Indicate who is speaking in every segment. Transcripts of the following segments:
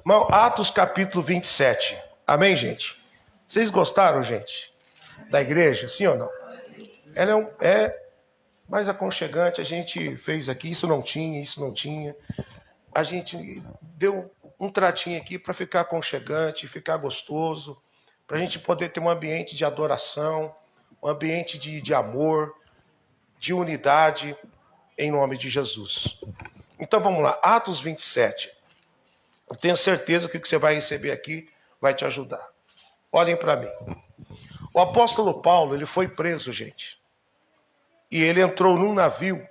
Speaker 1: Irmão, Atos capítulo 27. Amém, gente? Vocês gostaram, gente, da igreja? Sim ou não? Ela é mais aconchegante. A gente fez aqui, isso não tinha. A gente deu um tratinho aqui para ficar aconchegante, ficar gostoso, para a gente poder ter um ambiente de adoração, um ambiente de amor, de unidade, em nome de Jesus. Então vamos lá, Atos 27. Eu tenho certeza que o que você vai receber aqui vai te ajudar. Olhem para mim. O apóstolo Paulo, ele foi preso, gente. E ele entrou num navio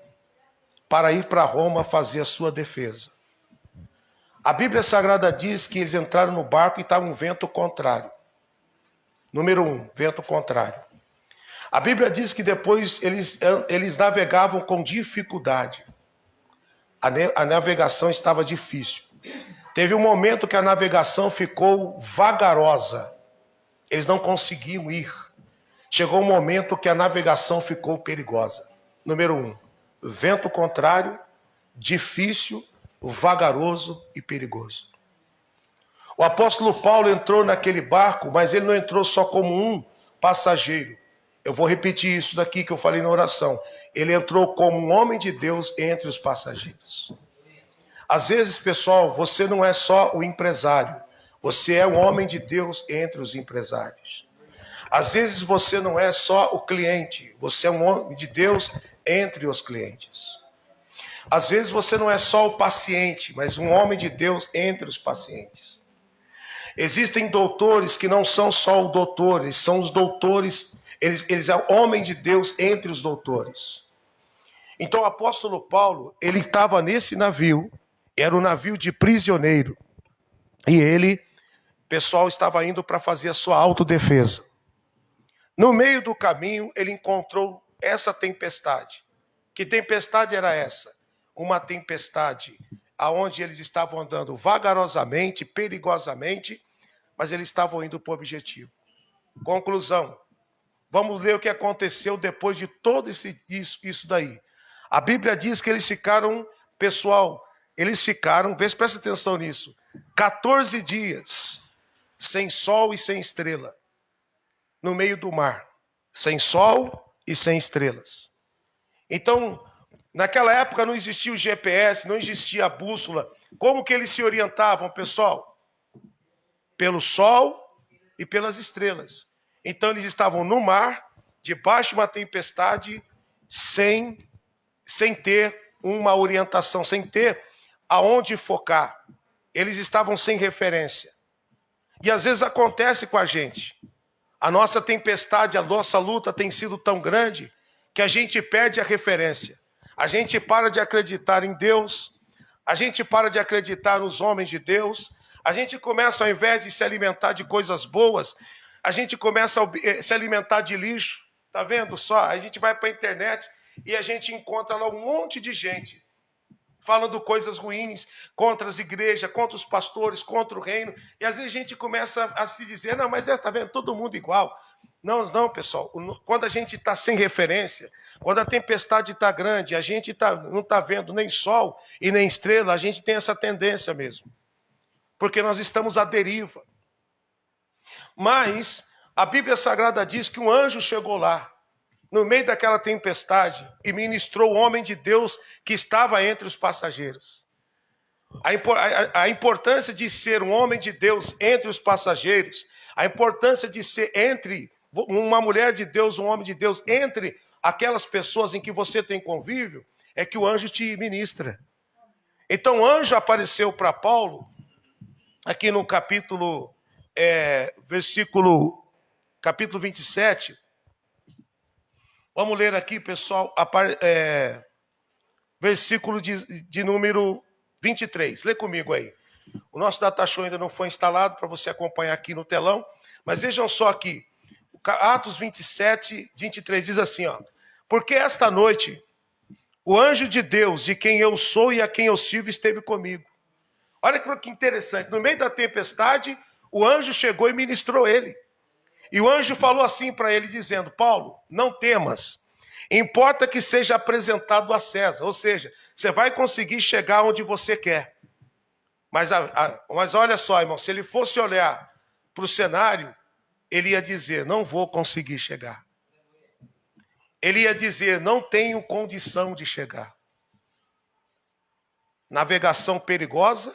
Speaker 1: para ir para Roma fazer a sua defesa. A Bíblia Sagrada diz que eles entraram no barco e estava um vento contrário. Número 1, vento contrário. A Bíblia diz que depois eles navegavam com dificuldade. A navegação estava difícil. Teve um momento que a navegação ficou vagarosa. Eles não conseguiam ir. Chegou um momento que a navegação ficou perigosa. Número 1, vento contrário, difícil, vagaroso e perigoso. O apóstolo Paulo entrou naquele barco, mas ele não entrou só como um passageiro. Eu vou repetir isso daqui que eu falei na oração. Ele entrou como um homem de Deus entre os passageiros. Às vezes, pessoal, você não é só o empresário. Você é um homem de Deus entre os empresários. Às vezes você não é só o cliente. Você é um homem de Deus entre os clientes. Às vezes você não é só o paciente, mas um homem de Deus entre os pacientes. Existem doutores que não são só o doutor, eles são os doutores, eles são homem de Deus entre os doutores. Então o apóstolo Paulo, ele estava nesse navio, era um navio de prisioneiro, e ele, pessoal, estava indo para fazer a sua autodefesa. No meio do caminho, ele encontrou essa tempestade. Que tempestade era essa? Uma tempestade aonde eles estavam andando vagarosamente, perigosamente, mas eles estavam indo para o objetivo. Conclusão. Vamos ler o que aconteceu depois de todo isso daí. A Bíblia diz que eles ficaram, pessoal, presta atenção nisso, 14 dias sem sol e sem estrela, no meio do mar, sem sol e sem estrelas. Então, naquela época não existia o GPS, não existia a bússola. Como que eles se orientavam, pessoal? Pelo sol e pelas estrelas. Então eles estavam no mar, debaixo de uma tempestade, sem ter uma orientação, sem ter aonde focar. Eles estavam sem referência. E às vezes acontece com a gente. A nossa tempestade, a nossa luta tem sido tão grande que a gente perde a referência. A gente para de acreditar em Deus, a gente para de acreditar nos homens de Deus, a gente começa, ao invés de se alimentar de coisas boas, a gente começa a se alimentar de lixo. Tá vendo só? A gente vai para a internet e a gente encontra lá um monte de gente falando coisas ruins contra as igrejas, contra os pastores, contra o reino. E às vezes a gente começa a se dizer, não, mas tá vendo, todo mundo igual. Não, pessoal. Quando a gente está sem referência, quando a tempestade está grande, a gente não está vendo nem sol e nem estrela, a gente tem essa tendência mesmo. Porque nós estamos à deriva. Mas a Bíblia Sagrada diz que um anjo chegou lá, no meio daquela tempestade, e ministrou o homem de Deus que estava entre os passageiros. A importância de ser um homem de Deus entre os passageiros, a importância de ser entre uma mulher de Deus, um homem de Deus, entre aquelas pessoas em que você tem convívio, é que o anjo te ministra. Então o anjo apareceu para Paulo, aqui no capítulo 27. Vamos ler aqui, pessoal, versículo de número 23. Lê comigo aí. O nosso datashow ainda não foi instalado para você acompanhar aqui no telão, mas vejam só aqui. Atos 27, 23 diz assim, ó. Porque esta noite o anjo de Deus, de quem eu sou e a quem eu sirvo, esteve comigo. Olha que interessante. No meio da tempestade, o anjo chegou e ministrou ele. E o anjo falou assim para ele, dizendo, Paulo, não temas, importa que seja apresentado a César. Ou seja, você vai conseguir chegar onde você quer. Mas olha só, irmão, se ele fosse olhar para o cenário, ele ia dizer, não vou conseguir chegar. Ele ia dizer, não tenho condição de chegar. Navegação perigosa,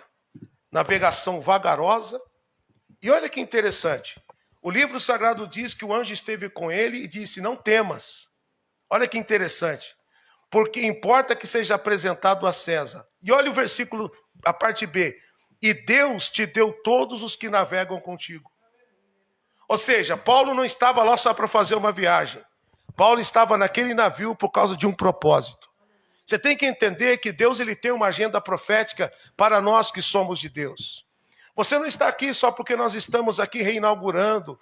Speaker 1: navegação vagarosa. E olha que interessante, o livro sagrado diz que o anjo esteve com ele e disse, não temas. Olha que interessante, porque importa que seja apresentado a César. E olha o versículo, a parte B, e Deus te deu todos os que navegam contigo. Ou seja, Paulo não estava lá só para fazer uma viagem. Paulo estava naquele navio por causa de um propósito. Você tem que entender que Deus ele tem uma agenda profética para nós que somos de Deus. Você não está aqui só porque nós estamos aqui reinaugurando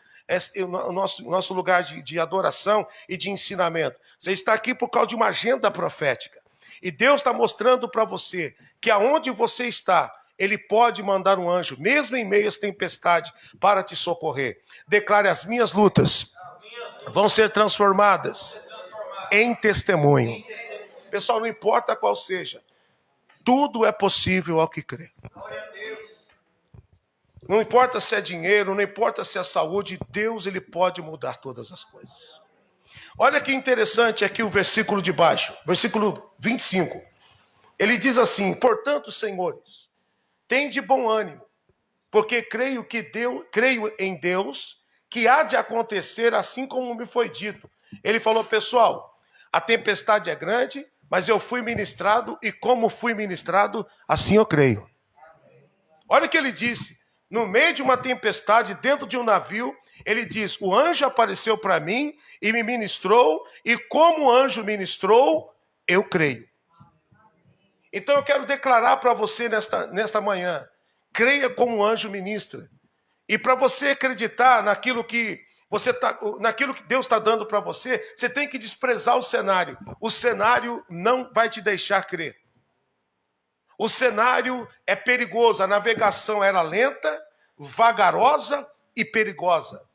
Speaker 1: o nosso lugar de adoração e de ensinamento. Você está aqui por causa de uma agenda profética. E Deus está mostrando para você que aonde você está, Ele pode mandar um anjo, mesmo em meio às tempestades, para te socorrer. Declare, as minhas lutas vão ser transformadas em testemunho. Pessoal, não importa qual seja, tudo é possível ao que crê. Não importa se é dinheiro, não importa se é saúde, Deus ele pode mudar todas as coisas. Olha que interessante aqui o versículo de baixo, versículo 25. Ele diz assim, portanto, senhores, tende bom ânimo, porque creio em Deus, que há de acontecer assim como me foi dito. Ele falou, pessoal, a tempestade é grande, mas eu fui ministrado, e como fui ministrado, assim eu creio. Olha o que ele disse, no meio de uma tempestade, dentro de um navio, ele diz, o anjo apareceu para mim e me ministrou, e como o anjo ministrou, eu creio. Então eu quero declarar para você nesta manhã, creia como o anjo ministra. E para você acreditar naquilo que Deus está dando para você, você tem que desprezar o cenário. O cenário não vai te deixar crer. O cenário é perigoso, a navegação era lenta, vagarosa e perigosa.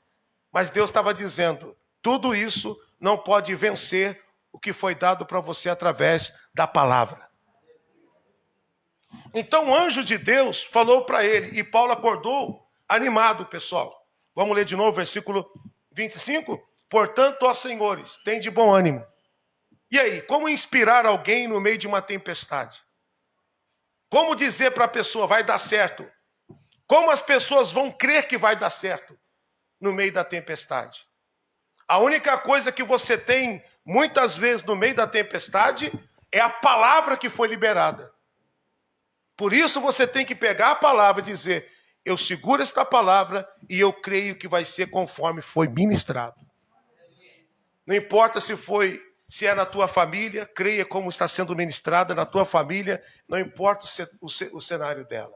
Speaker 1: Mas Deus estava dizendo, tudo isso não pode vencer o que foi dado para você através da palavra. Então o anjo de Deus falou para ele, e Paulo acordou animado, pessoal. Vamos ler de novo, versículo 25. Portanto, ó senhores, tem de bom ânimo. E aí, como inspirar alguém no meio de uma tempestade? Como dizer para a pessoa, vai dar certo? Como as pessoas vão crer que vai dar certo no meio da tempestade? A única coisa que você tem, muitas vezes, no meio da tempestade, é a palavra que foi liberada. Por isso você tem que pegar a palavra e dizer, eu seguro esta palavra e eu creio que vai ser conforme foi ministrado. Não importa se é na tua família, creia como está sendo ministrada na tua família, não importa o cenário dela.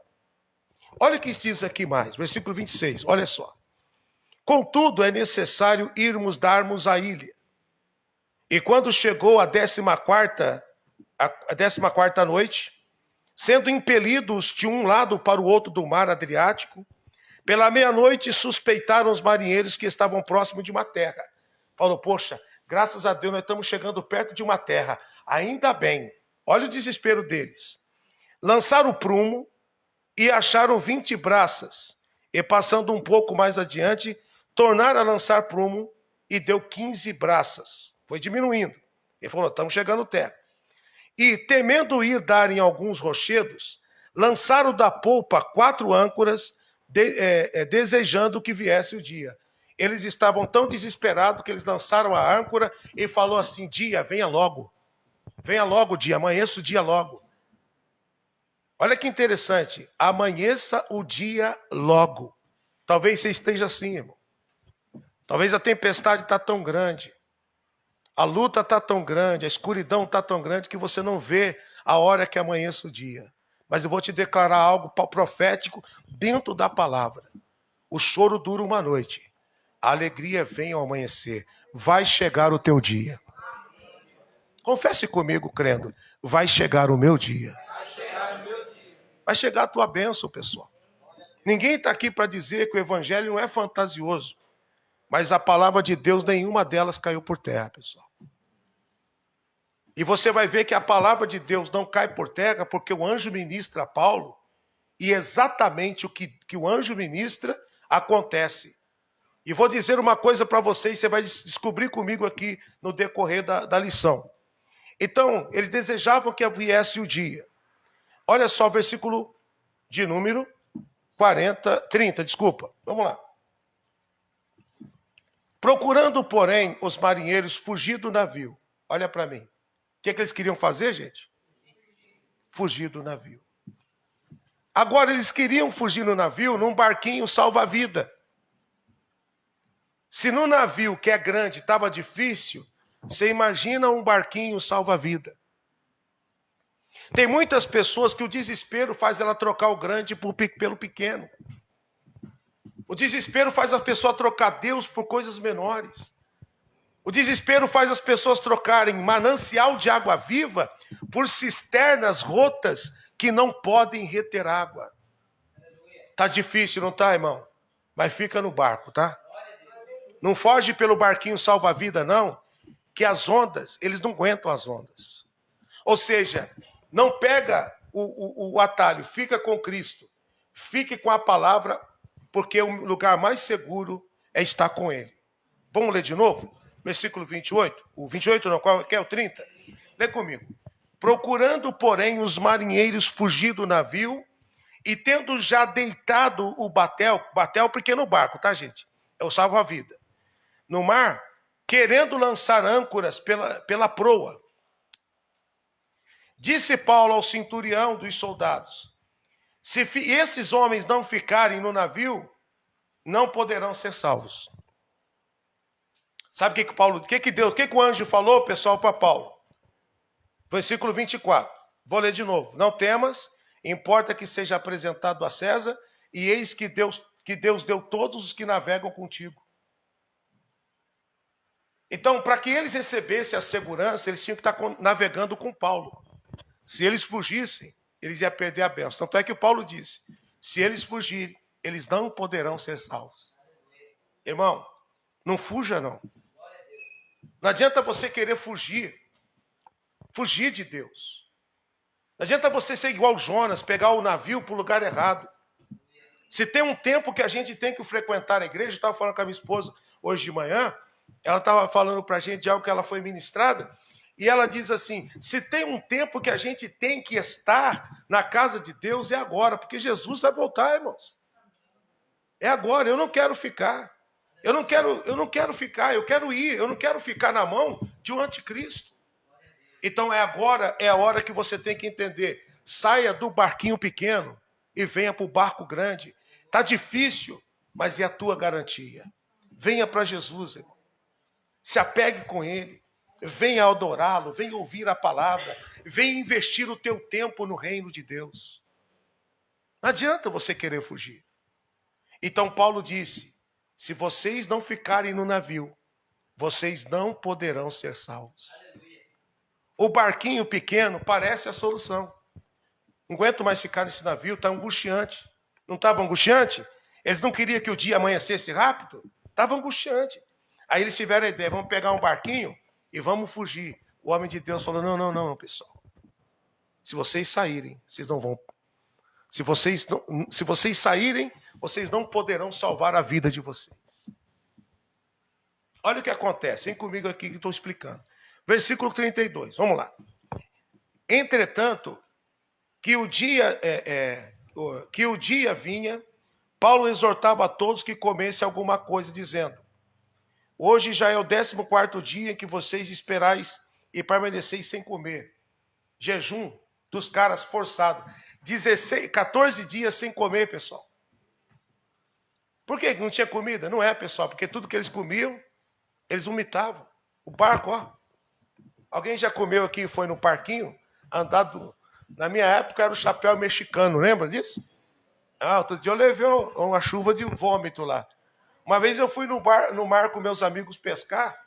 Speaker 1: Olha o que diz aqui mais, versículo 26, olha só. Contudo, é necessário darmos a ilha. E quando chegou a 14ª noite, sendo impelidos de um lado para o outro do mar Adriático, pela meia-noite suspeitaram os marinheiros que estavam próximos de uma terra. Falou, poxa, graças a Deus nós estamos chegando perto de uma terra. Ainda bem. Olha o desespero deles. Lançaram o prumo e acharam 20 braças. E passando um pouco mais adiante, tornaram a lançar prumo e deu 15 braças. Foi diminuindo. Ele falou, estamos chegando terra. E, temendo ir dar em alguns rochedos, lançaram da polpa 4 âncoras, desejando que viesse o dia. Eles estavam tão desesperados que eles lançaram a âncora e falou assim, dia, venha logo dia, amanheça o dia logo. Olha que interessante, amanheça o dia logo. Talvez você esteja assim, irmão. Talvez a tempestade está tão grande. A luta está tão grande, a escuridão está tão grande que você não vê a hora que amanheça o dia. Mas eu vou te declarar algo profético dentro da palavra. O choro dura uma noite. A alegria vem ao amanhecer. Vai chegar o teu dia. Confesse comigo, crendo. Vai chegar o meu dia. Vai chegar a tua bênção, pessoal. Ninguém está aqui para dizer que o evangelho não é fantasioso. Mas a palavra de Deus, nenhuma delas caiu por terra, pessoal. E você vai ver que a palavra de Deus não cai por terra porque o anjo ministra a Paulo E exatamente o que o anjo ministra acontece. E vou dizer uma coisa para vocês, você vai descobrir comigo aqui no decorrer da lição. Então, eles desejavam que viesse o dia. Olha só o versículo de número 30, desculpa. Vamos lá. Procurando, porém, os marinheiros fugir do navio. Olha para mim. O que eles queriam fazer, gente? Fugir do navio. Agora, eles queriam fugir no navio num barquinho salva-vida. Se no navio, que é grande, estava difícil, você imagina um barquinho salva-vida. Tem muitas pessoas que o desespero faz ela trocar o grande pelo pequeno. O desespero faz a pessoa trocar Deus por coisas menores. O desespero faz as pessoas trocarem manancial de água viva por cisternas rotas que não podem reter água. Tá difícil, não tá, irmão? Mas fica no barco, tá? Não foge pelo barquinho salva-vida, não, que as ondas, eles não aguentam as ondas. Ou seja, não pega o atalho, fica com Cristo. Fique com a palavra, porque o lugar mais seguro é estar com Ele. Vamos ler de novo? Versículo 28. O 28 não, qual é o 30? Lê comigo. Procurando, porém, os marinheiros fugir do navio, e tendo já deitado o batel pequeno barco, tá, gente? É o salva-vida. No mar, querendo lançar âncoras pela proa. Disse Paulo ao centurião dos soldados: se esses homens não ficarem no navio, não poderão ser salvos. Sabe o que o anjo falou, pessoal, para Paulo? Versículo 24. Vou ler de novo. Não temas, importa que seja apresentado a César, e eis que Deus deu todos os que navegam contigo. Então, para que eles recebessem a segurança, eles tinham que estar navegando com Paulo. Se eles fugissem, eles iam perder a bênção. Tanto é que Paulo disse: se eles fugirem, eles não poderão ser salvos. Irmão, não fuja, não. Não adianta você querer fugir de Deus. Não adianta você ser igual Jonas, pegar o navio para o lugar errado. Se tem um tempo que a gente tem que frequentar a igreja, eu estava falando com a minha esposa hoje de manhã, ela estava falando para a gente de algo que ela foi ministrada, e ela diz assim: se tem um tempo que a gente tem que estar na casa de Deus, é agora, porque Jesus vai voltar, irmãos. É agora, eu não quero ficar. Eu não quero ficar, eu quero ir, eu não quero ficar na mão de um anticristo. Então é agora, é a hora que você tem que entender. Saia do barquinho pequeno e venha para o barco grande. Está difícil, mas é a tua garantia. Venha para Jesus, irmão. Se apegue com Ele. Venha adorá-lo, venha ouvir a palavra. Venha investir o teu tempo no reino de Deus. Não adianta você querer fugir. Então Paulo disse: se vocês não ficarem no navio, vocês não poderão ser salvos. O barquinho pequeno parece a solução. Não aguento mais ficar nesse navio, está angustiante. Não estava angustiante? Eles não queriam que o dia amanhecesse rápido? Estava angustiante. Aí eles tiveram a ideia: vamos pegar um barquinho e vamos fugir. O homem de Deus falou: não, pessoal. Se vocês saírem, vocês não vão. Se vocês saírem, vocês não poderão salvar a vida de vocês. Olha o que acontece. Vem comigo aqui que estou explicando. Versículo 32, vamos lá. Entretanto, que o dia vinha, Paulo exortava a todos que comessem alguma coisa, dizendo: hoje já é o 14º dia em que vocês esperais e permaneceis sem comer. Jejum dos caras forçados. 14 dias sem comer, pessoal. Por que não tinha comida? Não é, pessoal, porque tudo que eles comiam, eles vomitavam. O barco, ó. Alguém já comeu aqui e foi no parquinho? Andado. Na minha época era o chapéu mexicano, lembra disso? Outro dia eu levei uma chuva de vômito lá. Uma vez eu fui no mar com meus amigos pescar,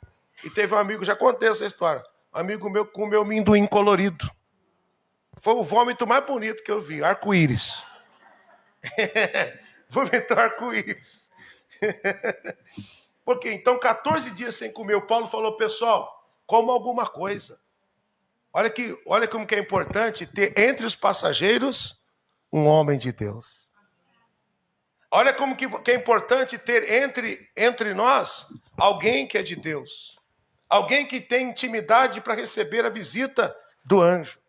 Speaker 1: e teve um amigo, já contei essa história, um amigo meu comeu amendoim colorido. Foi o vômito mais bonito que eu vi, arco-íris. Vomitou arco-íris. Porque então 14 dias sem comer, o Paulo falou: pessoal, coma alguma coisa. Olha como que é importante ter entre os passageiros um homem de Deus. Olha como que é importante ter entre nós alguém que é de Deus. Alguém que tem intimidade para receber a visita do anjo.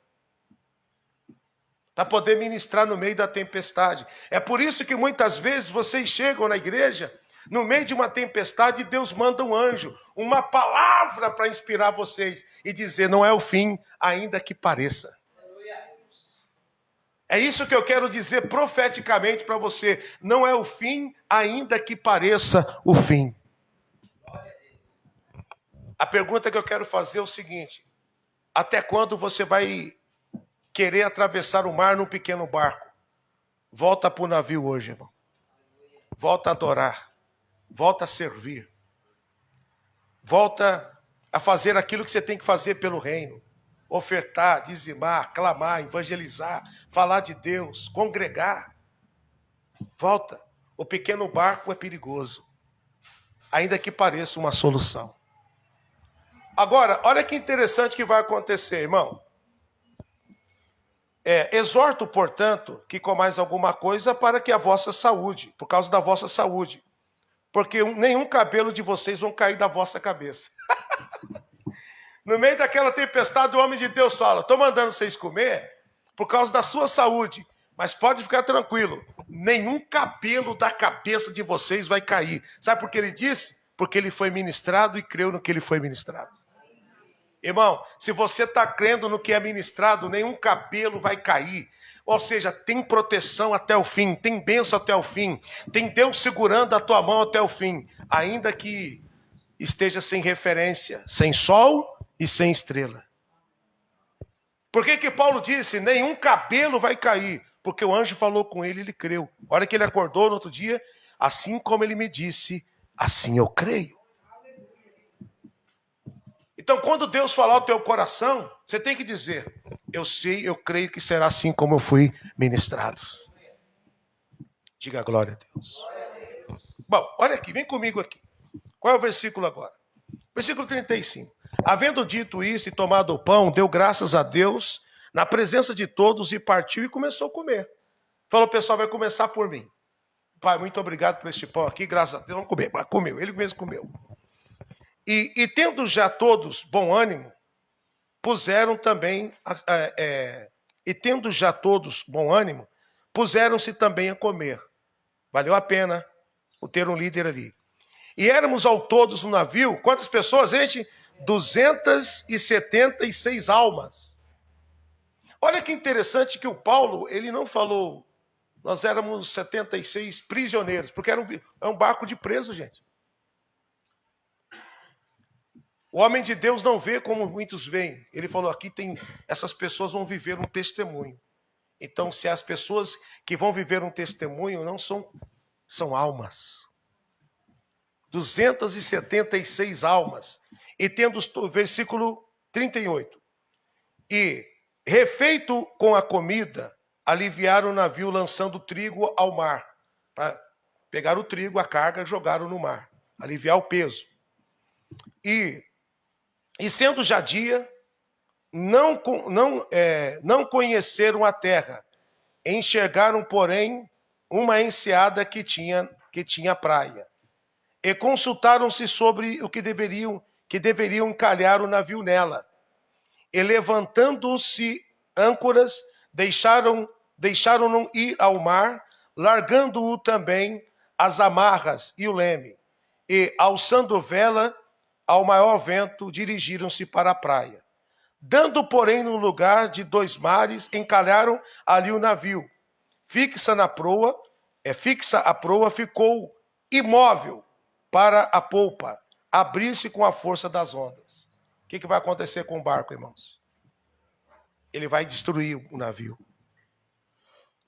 Speaker 1: Para poder ministrar no meio da tempestade. É por isso que muitas vezes vocês chegam na igreja, no meio de uma tempestade, Deus manda um anjo, uma palavra para inspirar vocês e dizer, não é o fim, ainda que pareça. É isso que eu quero dizer profeticamente para você. Não é o fim, ainda que pareça o fim. A pergunta que eu quero fazer é o seguinte: até quando você vai querer atravessar o mar num pequeno barco? Volta para o navio hoje, irmão. Volta a adorar. Volta a servir. Volta a fazer aquilo que você tem que fazer pelo reino. Ofertar, dizimar, clamar, evangelizar, falar de Deus, congregar. Volta. O pequeno barco é perigoso, ainda que pareça uma solução. Agora, olha que interessante que vai acontecer, irmão. Exorto, portanto, que comais alguma coisa para que a vossa saúde, por causa da vossa saúde, porque nenhum cabelo de vocês vão cair da vossa cabeça. No meio daquela tempestade, o homem de Deus fala, estou mandando vocês comer por causa da sua saúde, mas pode ficar tranquilo, nenhum cabelo da cabeça de vocês vai cair. Sabe por que ele disse? Porque ele foi ministrado e creu no que ele foi ministrado. Irmão, se você está crendo no que é ministrado, nenhum cabelo vai cair. Ou seja, tem proteção até o fim, tem bênção até o fim, tem Deus segurando a tua mão até o fim, ainda que esteja sem referência, sem sol e sem estrela. Por que Paulo disse, nenhum cabelo vai cair? Porque o anjo falou com ele, ele creu. A hora que ele acordou no outro dia, assim como ele me disse, assim eu creio. Então, quando Deus falar ao teu coração, você tem que dizer, eu sei, eu creio que será assim como eu fui ministrado. Diga glória a Deus. Bom, olha aqui, vem comigo aqui. Qual é o versículo agora? Versículo 35. Havendo dito isto e tomado o pão, deu graças a Deus na presença de todos e partiu e começou a comer. Falou, pessoal, vai começar por mim. Pai, muito obrigado por este pão aqui, graças a Deus, vamos comer. Mas comeu, ele mesmo comeu. E tendo já todos bom ânimo, puseram-se também a comer. Valeu a pena ter um líder ali. E éramos ao todos no navio, quantas pessoas, gente? 276 almas. Olha que interessante que o Paulo, ele não falou, nós éramos 76 prisioneiros, porque era um barco de preso, gente. O homem de Deus não vê como muitos veem. Ele falou, aqui essas pessoas vão viver um testemunho. Então, se as pessoas que vão viver um testemunho não são almas. 276 almas. E tendo o versículo 38. E, refeito com a comida, aliviaram o navio lançando trigo ao mar. Para pegar o trigo, a carga, jogaram no mar. Aliviar o peso. E sendo já dia, não conheceram a terra. Enxergaram, porém, uma enseada que tinha praia. E consultaram-se sobre o que deveriam encalhar o navio nela. E levantando-se âncoras, deixaram-no ir ao mar, largando-o também as amarras e o leme. E, alçando vela, ao maior vento, dirigiram-se para a praia. Dando, porém, no lugar de 2 mares, encalharam ali o navio. Fixa a proa, ficou imóvel para a polpa, abrir-se com a força das ondas. O que vai acontecer com o barco, irmãos? Ele vai destruir o navio.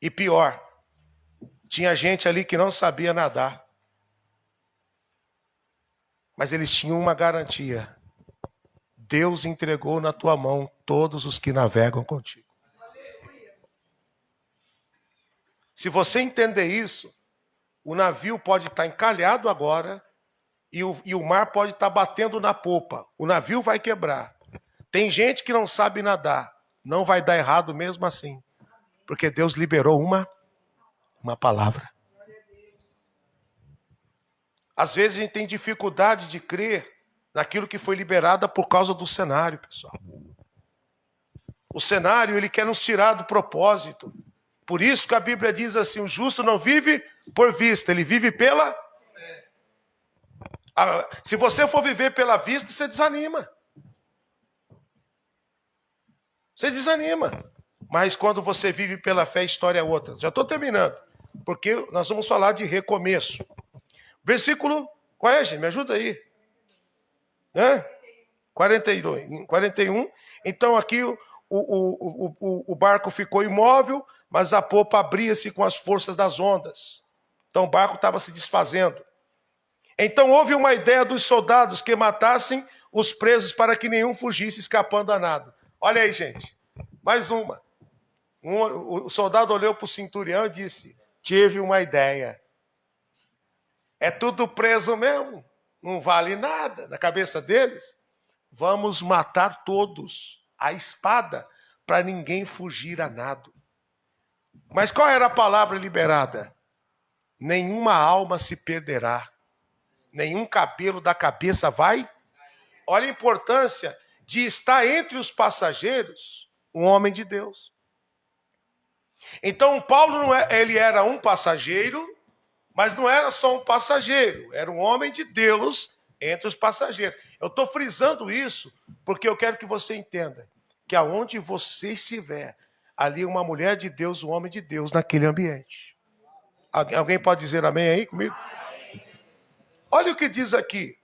Speaker 1: E pior, tinha gente ali que não sabia nadar. Mas eles tinham uma garantia. Deus entregou na tua mão todos os que navegam contigo. Se você entender isso, o navio pode estar encalhado agora e o mar pode estar batendo na popa. O navio vai quebrar. Tem gente que não sabe nadar. Não vai dar errado mesmo assim. Porque Deus liberou uma palavra. Às vezes a gente tem dificuldade de crer naquilo que foi liberado por causa do cenário, pessoal. O cenário, ele quer nos tirar do propósito. Por isso que a Bíblia diz assim, o justo não vive por vista, ele vive pela... Se você for viver pela vista, você desanima. Você desanima. Mas quando você vive pela fé, a história é outra. Já estou terminando. Porque nós vamos falar de recomeço. Versículo, qual é, gente? Me ajuda aí. 41. Então aqui o barco ficou imóvel, mas a popa abria-se com as forças das ondas. Então o barco estava se desfazendo. Então houve uma ideia dos soldados que matassem os presos para que nenhum fugisse escapando a nado. Olha aí, gente. Mais uma. O soldado olhou para o centurião e disse, tive uma ideia. É tudo preso mesmo? Não vale nada na cabeça deles? Vamos matar todos à espada para ninguém fugir a nado. Mas qual era a palavra liberada? Nenhuma alma se perderá. Nenhum cabelo da cabeça vai. Olha a importância de estar entre os passageiros um homem de Deus. Então Paulo ele era um passageiro, mas não era só um passageiro, era um homem de Deus entre os passageiros. Eu estou frisando isso porque eu quero que você entenda que aonde você estiver, ali uma mulher de Deus, um homem de Deus naquele ambiente. Alguém pode dizer amém aí comigo? Olha o que diz aqui.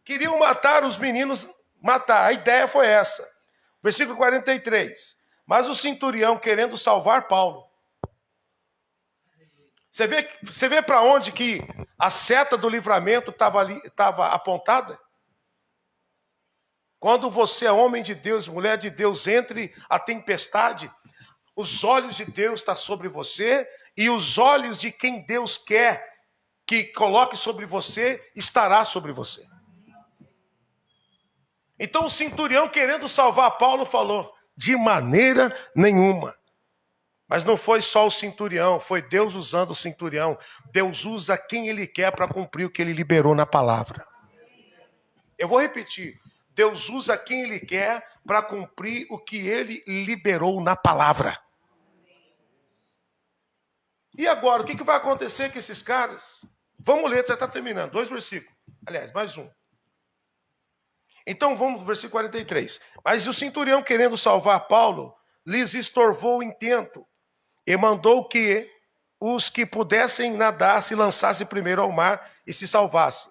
Speaker 1: Queriam matar os meninos, matar. A ideia foi essa. Versículo 43. Mas o centurião, querendo salvar Paulo. Você vê para onde que a seta do livramento estava apontada? Quando você é homem de Deus, mulher de Deus, entre a tempestade, os olhos de Deus estão sobre você e os olhos de quem Deus quer que coloque sobre você, estará sobre você. Então o centurião, querendo salvar Paulo, falou, de maneira nenhuma. Mas não foi só o centurião, foi Deus usando o centurião. Deus usa quem Ele quer para cumprir o que Ele liberou na palavra. Eu vou repetir. Deus usa quem Ele quer para cumprir o que Ele liberou na palavra. E agora, o que vai acontecer com esses caras? Vamos ler, já está terminando. 2 versículos. Aliás, mais um. Então vamos no versículo 43. Mas o centurião, querendo salvar Paulo, lhes estorvou o intento e mandou que os que pudessem nadar se lançassem primeiro ao mar e se salvassem.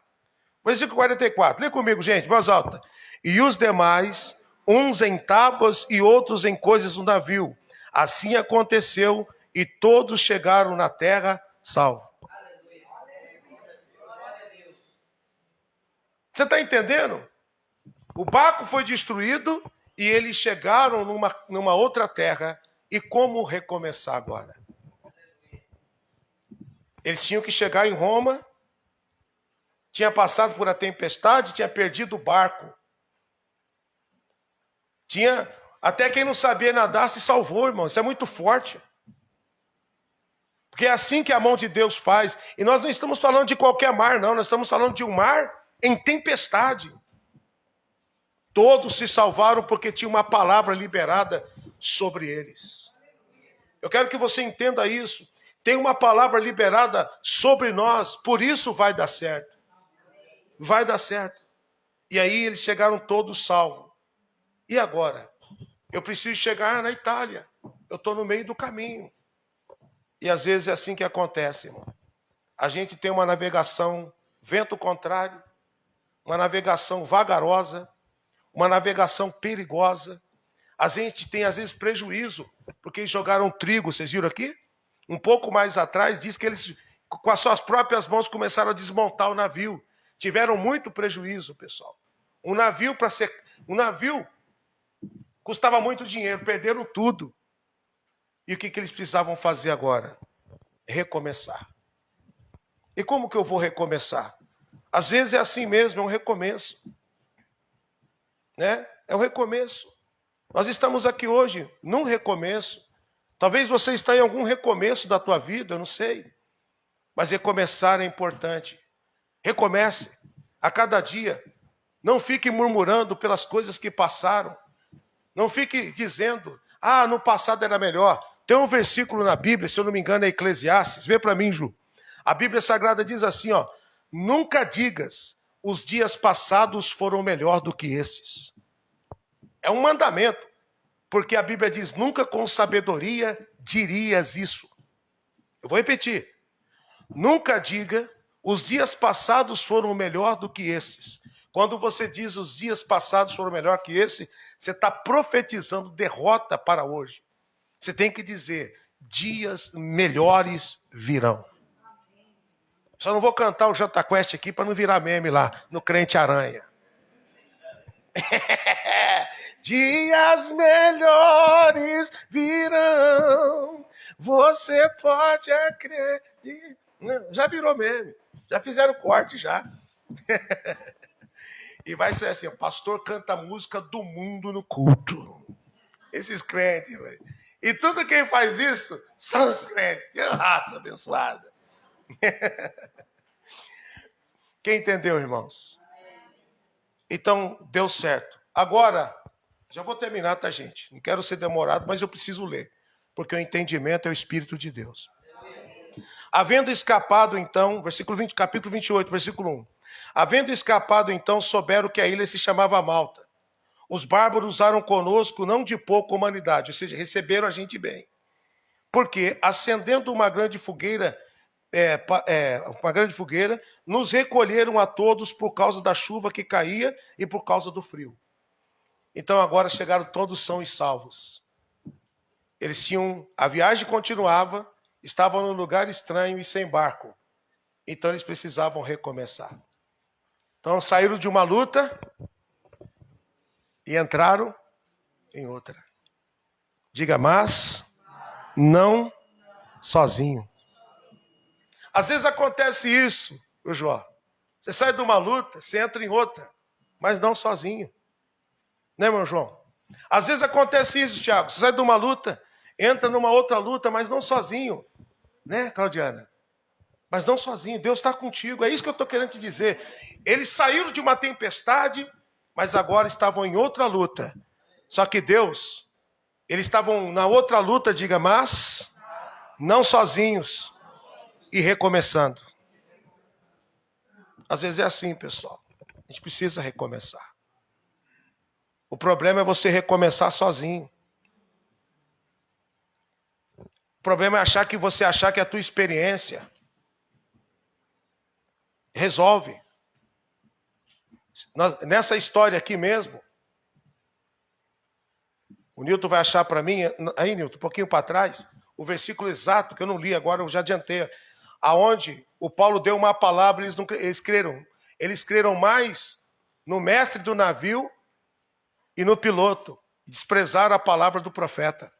Speaker 1: Versículo 44. Lê comigo, gente, voz alta. E os demais, uns em tábuas e outros em coisas do navio. Assim aconteceu e todos chegaram na terra salvos. Você está entendendo? O barco foi destruído e eles chegaram numa outra terra. E como recomeçar agora? Eles tinham que chegar em Roma, tinha passado por a tempestade, tinha perdido o barco. Até quem não sabia nadar se salvou, irmão. Isso é muito forte. Porque é assim que a mão de Deus faz. E nós não estamos falando de qualquer mar, não. Nós estamos falando de um mar em tempestade. Todos se salvaram porque tinha uma palavra liberada sobre eles. Eu quero que você entenda isso. Tem uma palavra liberada sobre nós, por isso vai dar certo. Vai dar certo. E aí eles chegaram todos salvos. E agora? Eu preciso chegar na Itália. Eu estou no meio do caminho. E às vezes é assim que acontece, irmão. A gente tem uma navegação vento contrário, uma navegação vagarosa, uma navegação perigosa. A gente tem, às vezes, prejuízo, porque jogaram trigo, vocês viram aqui? Um pouco mais atrás, diz que eles, com as suas próprias mãos, começaram a desmontar o navio. Tiveram muito prejuízo, pessoal. Um navio custava muito dinheiro, perderam tudo. E o que eles precisavam fazer agora? Recomeçar. E como que eu vou recomeçar? Às vezes é assim mesmo, é um recomeço. Né? É um recomeço. Nós estamos aqui hoje num recomeço. Talvez você está em algum recomeço da tua vida, eu não sei. Mas recomeçar é importante. Recomece a cada dia. Não fique murmurando pelas coisas que passaram. Não fique dizendo, no passado era melhor. Tem um versículo na Bíblia, se eu não me engano é Eclesiastes. Vê para mim, Ju. A Bíblia Sagrada diz assim, nunca digas, os dias passados foram melhor do que estes. É um mandamento, porque a Bíblia diz, nunca com sabedoria dirias isso. Eu vou repetir. Nunca diga, os dias passados foram melhor do que estes. Quando você diz os dias passados foram melhor que esse, você está profetizando derrota para hoje. Você tem que dizer, dias melhores virão. Só não vou cantar o Jota Quest aqui para não virar meme lá, no Crente Aranha. Dias melhores virão, você pode acreditar. Já virou meme, já fizeram corte já. E vai ser assim, o pastor canta a música do mundo no culto. Esses crentes, velho. E tudo quem faz isso são os crentes. Que raça abençoada. Quem entendeu, irmãos? Então, deu certo. Agora, já vou terminar, tá, gente? Não quero ser demorado, mas eu preciso ler. Porque o entendimento é o Espírito de Deus. Havendo escapado, então, capítulo 28, versículo 1. Havendo escapado, então, souberam que a ilha se chamava Malta. Os bárbaros usaram conosco não de pouca humanidade, ou seja, receberam a gente bem. Porque, acendendo uma grande fogueira, nos recolheram a todos por causa da chuva que caía e por causa do frio. Então agora chegaram todos sãos e salvos. A viagem continuava, estavam num lugar estranho e sem barco. Então eles precisavam recomeçar. Então saíram de uma luta e entraram em outra. Diga, mas não sozinho. Às vezes acontece isso, João. Você sai de uma luta, você entra em outra, mas não sozinho. Né, meu João? Às vezes acontece isso, Tiago. Você sai de uma luta, entra numa outra luta, mas não sozinho. Né, Claudiana? Mas não sozinho. Deus está contigo. É isso que eu estou querendo te dizer. Eles saíram de uma tempestade, mas agora estavam em outra luta. Só que Deus, eles estavam na outra luta, diga, mas não sozinhos e recomeçando. Às vezes é assim, pessoal. A gente precisa recomeçar. O problema é você recomeçar sozinho. O problema é achar que é a tua experiência resolve. Nessa história aqui mesmo, o Nilton vai achar para mim, aí Nilton, um pouquinho para trás, o versículo exato, que eu não li agora, eu já adiantei, aonde o Paulo deu uma palavra, eles creram mais no mestre do navio e no piloto, desprezaram a palavra do profeta.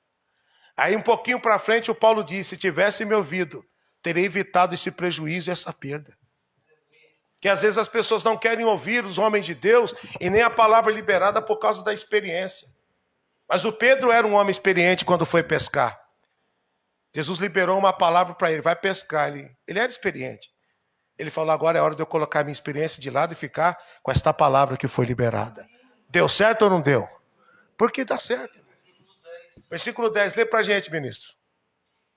Speaker 1: Aí um pouquinho para frente o Paulo disse, se tivesse me ouvido, teria evitado esse prejuízo e essa perda. Que às vezes as pessoas não querem ouvir os homens de Deus e nem a palavra liberada por causa da experiência. Mas o Pedro era um homem experiente quando foi pescar. Jesus liberou uma palavra para ele, vai pescar. Ele era experiente. Ele falou, agora é hora de eu colocar minha experiência de lado e ficar com esta palavra que foi liberada. Deu certo ou não deu? Porque dá certo. Versículo 10, lê para a gente, ministro.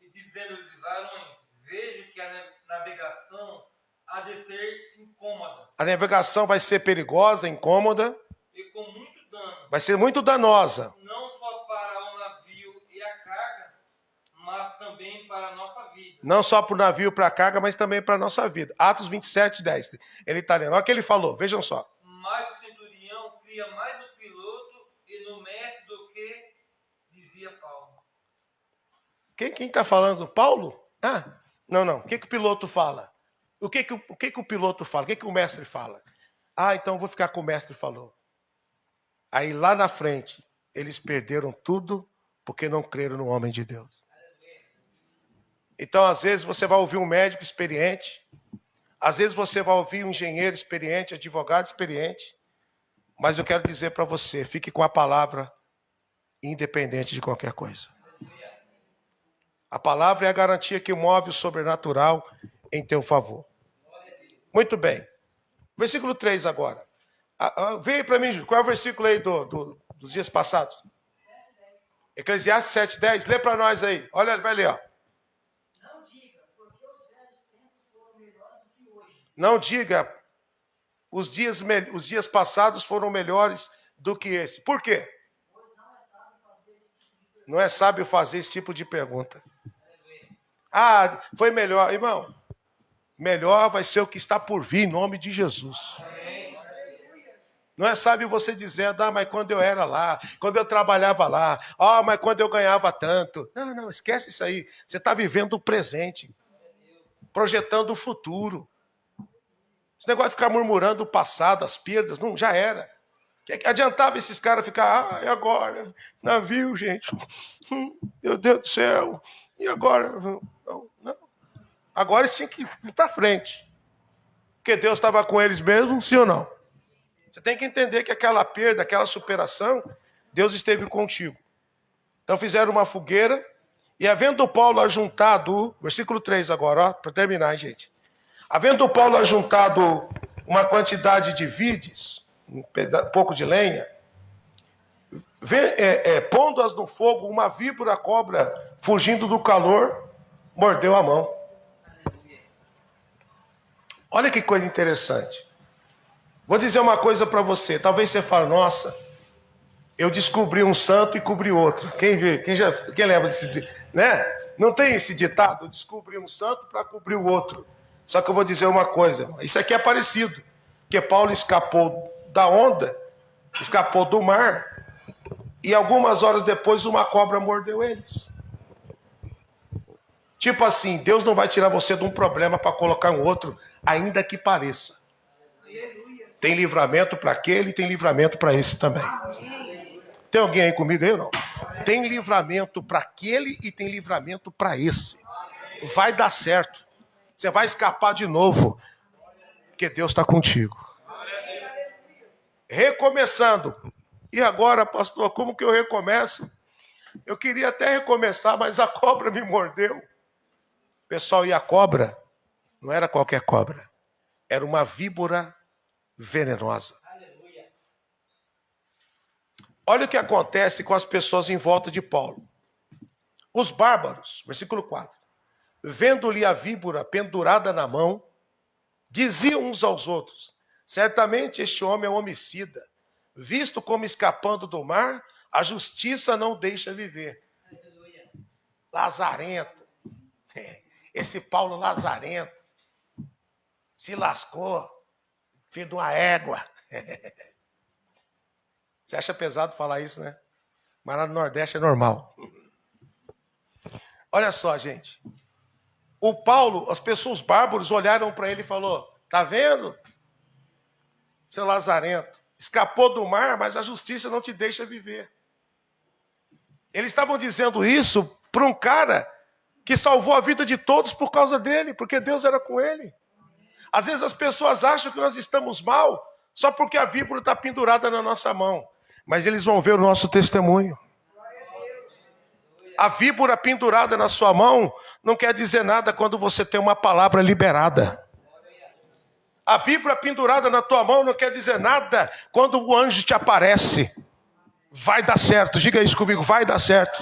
Speaker 2: E dizendo-lhes, varões, vejo que a navegação há de ser incômoda.
Speaker 1: A navegação vai ser perigosa, incômoda.
Speaker 2: E com muito dano.
Speaker 1: Vai ser muito danosa.
Speaker 2: Não só para o navio e a carga, mas também para a nossa vida.
Speaker 1: Não só para o navio e para a carga, mas também para a nossa vida. Atos 27, 10. Ele está lendo. Olha o que ele falou, vejam só.
Speaker 2: Mas o centurião cria mais no piloto e no mestre do que dizia Paulo.
Speaker 1: Quem está falando? Paulo? Não. O que o piloto fala? O que o piloto fala? O que o mestre fala? Então eu vou ficar com o mestre falou. Aí lá na frente, eles perderam tudo porque não creram no homem de Deus. Então, às vezes, você vai ouvir um médico experiente, às vezes você vai ouvir um engenheiro experiente, advogado experiente, mas eu quero dizer para você, fique com a palavra independente de qualquer coisa. A palavra é a garantia que move o sobrenatural em teu favor. Muito bem. Versículo 3 agora. Veio para mim, Júlio. Qual é o versículo aí dos dias passados? Eclesiastes 7:10. Lê para nós aí. Olha, vai ler, ó. Não diga, os dias passados foram melhores do que esse. Por quê? Não é sábio fazer esse tipo de pergunta. Ah, foi melhor. Irmão, melhor vai ser o que está por vir, em nome de Jesus. Não é sábio você dizendo, mas quando eu era lá, quando eu trabalhava lá, mas quando eu ganhava tanto. Não, esquece isso aí. Você está vivendo o presente, projetando o futuro. Esse negócio de ficar murmurando o passado, as perdas, não, já era. Que adiantava esses caras ficar, e agora? Navio, gente. Meu Deus do céu. E agora? Não. Agora eles tinham que ir para frente. Porque Deus estava com eles mesmo, sim ou não? Você tem que entender que aquela perda, aquela superação, Deus esteve contigo. Então fizeram uma fogueira, e havendo Paulo ajuntado, versículo 3 agora, para terminar, gente. Havendo Paulo ajuntado uma quantidade de vides, um pouco de lenha, pondo-as no fogo, uma víbora cobra, fugindo do calor, mordeu a mão. Olha que coisa interessante. Vou dizer uma coisa para você. Talvez você fale, nossa, eu descobri um santo e cobri outro. Quem vê? Quem lembra desse, né? Não tem esse ditado? Eu descobri um santo para cobrir o outro. Só que eu vou dizer uma coisa. Isso aqui é parecido. Porque Paulo escapou da onda, escapou do mar, e algumas horas depois uma cobra mordeu eles. Tipo assim, Deus não vai tirar você de um problema para colocar um outro, ainda que pareça. Tem livramento para aquele e tem livramento para esse também. Tem alguém aí comigo aí ou não? Tem livramento para aquele e tem livramento para esse. Vai dar certo. Você vai escapar de novo, porque Deus está contigo. Recomeçando. E agora, pastor, como que eu recomeço? Eu queria até recomeçar, mas a cobra me mordeu. Pessoal, e a cobra não era qualquer cobra. Era uma víbora venenosa. Olha o que acontece com as pessoas em volta de Paulo. Os bárbaros, versículo 4, vendo-lhe a víbora pendurada na mão, diziam uns aos outros, certamente este homem é um homicida, visto como escapando do mar, a justiça não deixa viver. Lazarento, esse Paulo lazarento, se lascou, filho de uma égua. Você acha pesado falar isso, né? Mas lá no Nordeste é normal. Olha só, gente. O Paulo, as pessoas bárbaros olharam para ele e falaram, tá vendo? Seu lazarento, escapou do mar, mas a justiça não te deixa viver. Eles estavam dizendo isso para um cara que salvou a vida de todos por causa dele, porque Deus era com ele. Às vezes as pessoas acham que nós estamos mal só porque a víbora está pendurada na nossa mão. Mas eles vão ver o nosso testemunho. A víbora pendurada na sua mão não quer dizer nada quando você tem uma palavra liberada. A víbora pendurada na tua mão não quer dizer nada quando o anjo te aparece. Vai dar certo, diga isso comigo, vai dar certo.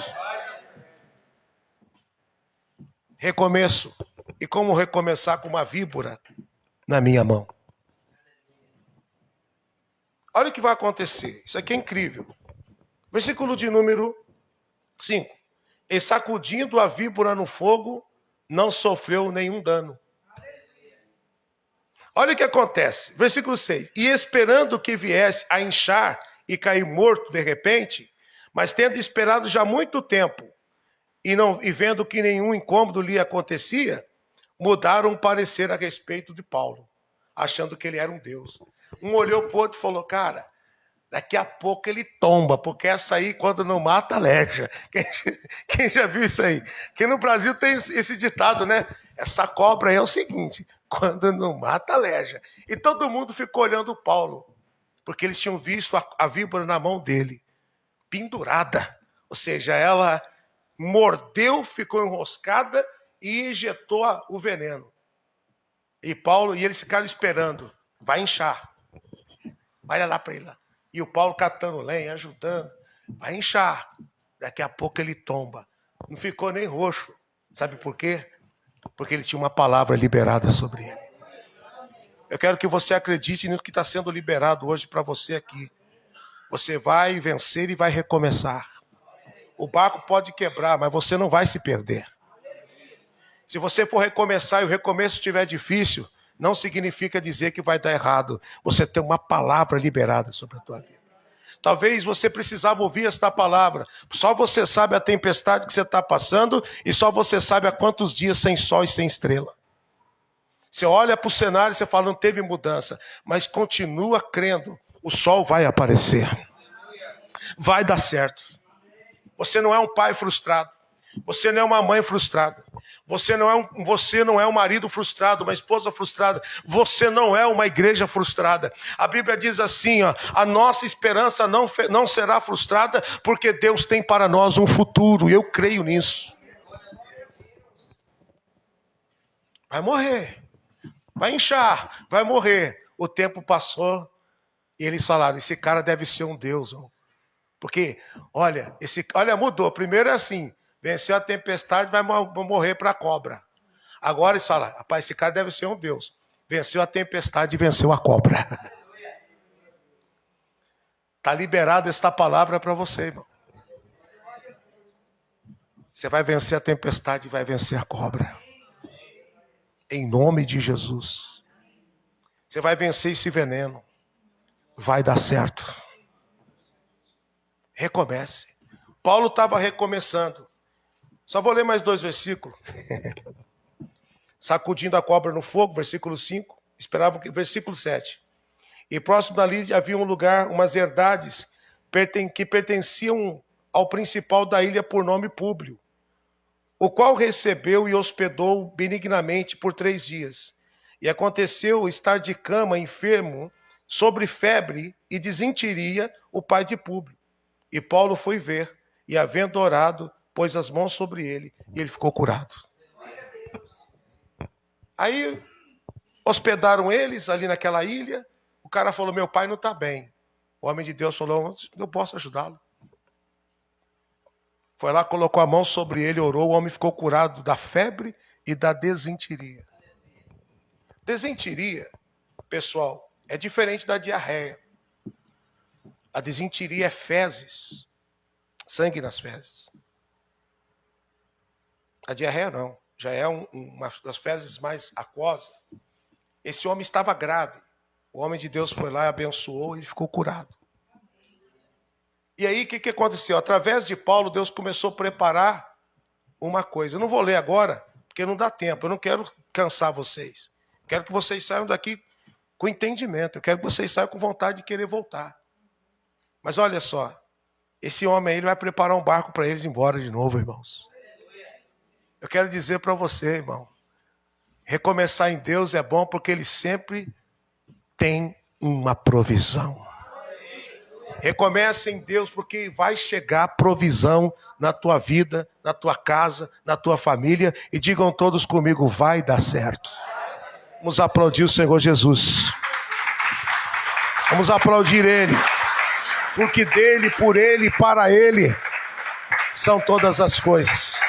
Speaker 1: Recomeço. E como recomeçar com uma víbora na minha mão? Olha o que vai acontecer. Isso aqui é incrível. Versículo de número 5. E sacudindo a víbora no fogo, não sofreu nenhum dano. Olha o que acontece. Versículo 6. E esperando que viesse a inchar e cair morto de repente, mas tendo esperado já muito tempo, e vendo que nenhum incômodo lhe acontecia, mudaram o parecer a respeito de Paulo, achando que ele era um deus. Um olhou para o outro e falou, cara, daqui a pouco ele tomba, porque essa aí, quando não mata, aleja. Quem já viu isso aí? Que no Brasil tem esse ditado, né? Essa cobra aí é o seguinte, quando não mata, aleja. E todo mundo ficou olhando o Paulo, porque eles tinham visto a víbora na mão dele, pendurada. Ou seja, ela mordeu, ficou enroscada e injetou o veneno. E eles ficaram esperando. Vai inchar. Vai lá para ele lá. E o Paulo catando lenha, ajudando. Vai inchar. Daqui a pouco ele tomba. Não ficou nem roxo. Sabe por quê? Porque ele tinha uma palavra liberada sobre ele. Eu quero que você acredite no que está sendo liberado hoje para você aqui. Você vai vencer e vai recomeçar. O barco pode quebrar, mas você não vai se perder. Se você for recomeçar e o recomeço estiver difícil, não significa dizer que vai dar errado. Você tem uma palavra liberada sobre a tua vida. Talvez você precisava ouvir esta palavra. Só você sabe a tempestade que você está passando e só você sabe há quantos dias sem sol e sem estrela. Você olha para o cenário e você fala, não teve mudança. Mas continua crendo, o sol vai aparecer. Vai dar certo. Você não é um pai frustrado. Você não é uma mãe frustrada. Você não é um marido frustrado, uma esposa frustrada. Você não é uma igreja frustrada. A Bíblia diz assim, ó, a nossa esperança não será frustrada, porque Deus tem para nós um futuro, e eu creio nisso. Vai morrer, vai inchar, vai morrer. O tempo passou e eles falaram, esse cara deve ser um Deus. Porque, olha, mudou. Primeiro é assim, venceu a tempestade, vai morrer para a cobra. Agora eles falam, rapaz, esse cara deve ser um Deus. Venceu a tempestade e venceu a cobra. Está liberada esta palavra para você, irmão. Você vai vencer a tempestade e vai vencer a cobra. Em nome de Jesus. Você vai vencer esse veneno. Vai dar certo. Recomece. Paulo estava recomeçando. Só vou ler mais 2 versículos. Sacudindo a cobra no fogo, versículo 5. Esperava versículo 7. E próximo dali havia um lugar, umas herdades, que pertenciam ao principal da ilha por nome Públio, o qual recebeu e hospedou benignamente por 3 dias. E aconteceu estar de cama enfermo, sobre febre e desinteria, o pai de Públio. E Paulo foi ver, e havendo orado, pôs as mãos sobre ele, e ele ficou curado. Aí, hospedaram eles ali naquela ilha. O cara falou, meu pai não está bem. O homem de Deus falou, eu posso ajudá-lo. Foi lá, colocou a mão sobre ele, orou, o homem ficou curado da febre e da desinteria. Desinteria, pessoal, é diferente da diarreia. A desinteria é fezes, sangue nas fezes. A diarreia não, já é uma das fezes mais aquosas. Esse homem estava grave. O homem de Deus foi lá e abençoou e ele ficou curado. E aí, o que aconteceu? Através de Paulo, Deus começou a preparar uma coisa. Eu não vou ler agora, porque não dá tempo. Eu não quero cansar vocês. Quero que vocês saiam daqui com entendimento. Eu quero que vocês saiam com vontade de querer voltar. Mas olha só, esse homem aí ele vai preparar um barco para eles ir embora de novo, irmãos. Eu quero dizer para você, irmão, recomeçar em Deus é bom porque Ele sempre tem uma provisão. Recomece em Deus porque vai chegar provisão na tua vida, na tua casa, na tua família. E digam todos comigo, vai dar certo. Vamos aplaudir o Senhor Jesus. Vamos aplaudir Ele. Porque dele, por Ele, para Ele, são todas as coisas.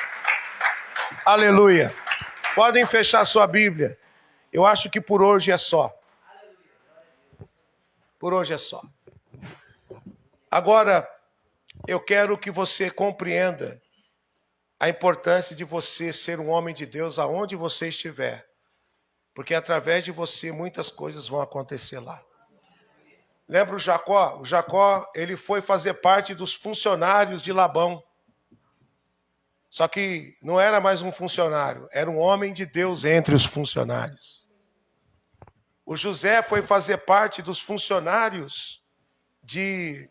Speaker 1: Aleluia. Podem fechar sua Bíblia. Eu acho que por hoje é só. Por hoje é só. Agora, eu quero que você compreenda a importância de você ser um homem de Deus aonde você estiver. Porque através de você muitas coisas vão acontecer lá. Lembra o Jacó? O Jacó, ele foi fazer parte dos funcionários de Labão. Só que não era mais um funcionário, era um homem de Deus entre os funcionários. O José foi fazer parte dos funcionários de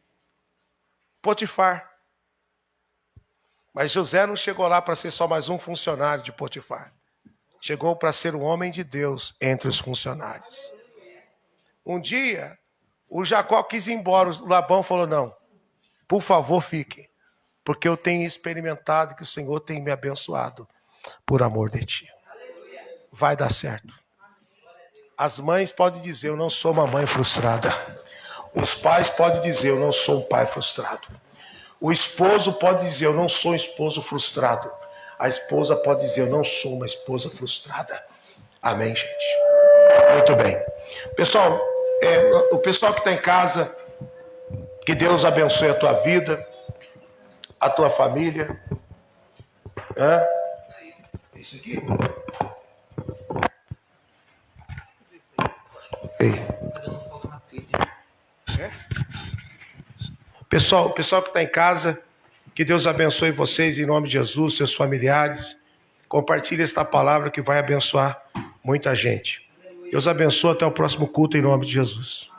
Speaker 1: Potifar. Mas José não chegou lá para ser só mais um funcionário de Potifar. Chegou para ser um homem de Deus entre os funcionários. Um dia, o Jacó quis ir embora, o Labão falou, não, por favor, fique. porque eu tenho experimentado que o Senhor tem me abençoado por amor de ti. Vai dar certo. As mães podem dizer, eu não sou uma mãe frustrada. Os pais podem dizer, eu não sou um pai frustrado. O esposo pode dizer, eu não sou um esposo frustrado. A esposa pode dizer, eu não sou uma esposa frustrada. Amém, gente? Muito bem. Pessoal, o pessoal que está em casa, que Deus abençoe a tua vida, a tua família. Isso aqui? Ei. Pessoal que está em casa, que Deus abençoe vocês em nome de Jesus, seus familiares. Compartilhe esta palavra que vai abençoar muita gente. Deus abençoe, até o próximo culto em nome de Jesus.